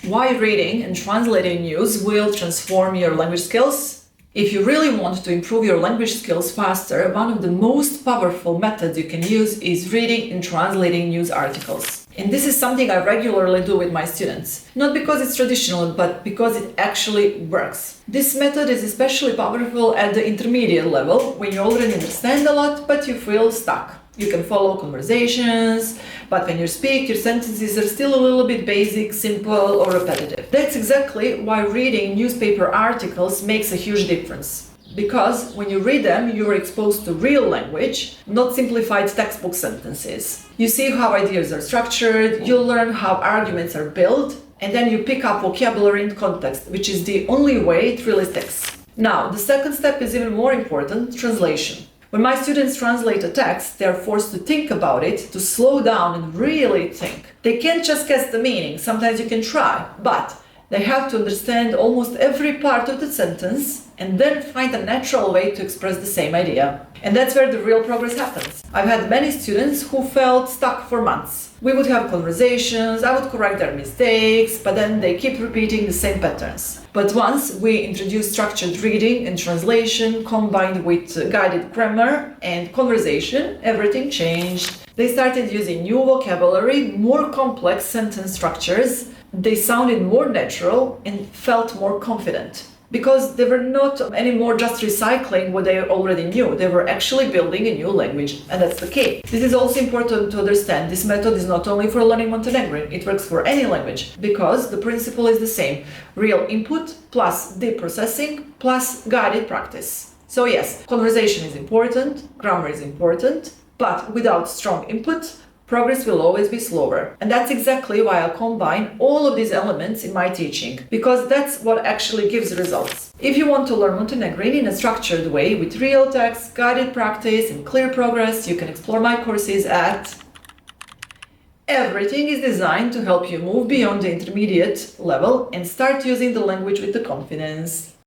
Why reading and translating news will transform your language skills? If you really want to improve your language skills faster, one of the most powerful methods you can use is reading and translating news articles. And this is something I regularly do with my students. Not because it's traditional, but because it actually works. This method is especially powerful at the intermediate level, when you already understand a lot, but you feel stuck. You can follow conversations, but when you speak, your sentences are still a little bit basic, simple, or repetitive. That's exactly why reading newspaper articles makes a huge difference. Because when you read them, you're exposed to real language, not simplified textbook sentences. You see how ideas are structured, you learn how arguments are built, and then you pick up vocabulary and context, which is the only way it really sticks. Now, the second step is even more important: translation. When my students translate a text, they are forced to think about it, to slow down and really think. They can't just guess the meaning. Sometimes you can try, but they have to understand almost every part of the sentence and then find a natural way to express the same idea. And that's where the real progress happens. I've had many students who felt stuck for months. We would have conversations, I would correct their mistakes, but then they keep repeating the same patterns. But once we introduced structured reading and translation combined with guided grammar and conversation, everything changed. They started using new vocabulary, more complex sentence structures. They sounded more natural and felt more confident. Because they were not anymore just recycling what they already knew. They were actually building a new language, and that's the key. This is also important to understand. This method is not only for learning Montenegrin, it works for any language, because the principle is the same. Real input plus deep processing plus guided practice. So yes, conversation is important, grammar is important, but without strong input, progress will always be slower. And that's exactly why I combine all of these elements in my teaching, because that's what actually gives results. If you want to learn Montenegrin in a structured way with real text, guided practice, and clear progress, you can explore my courses at... Everything is designed to help you move beyond the intermediate level and start using the language with the confidence.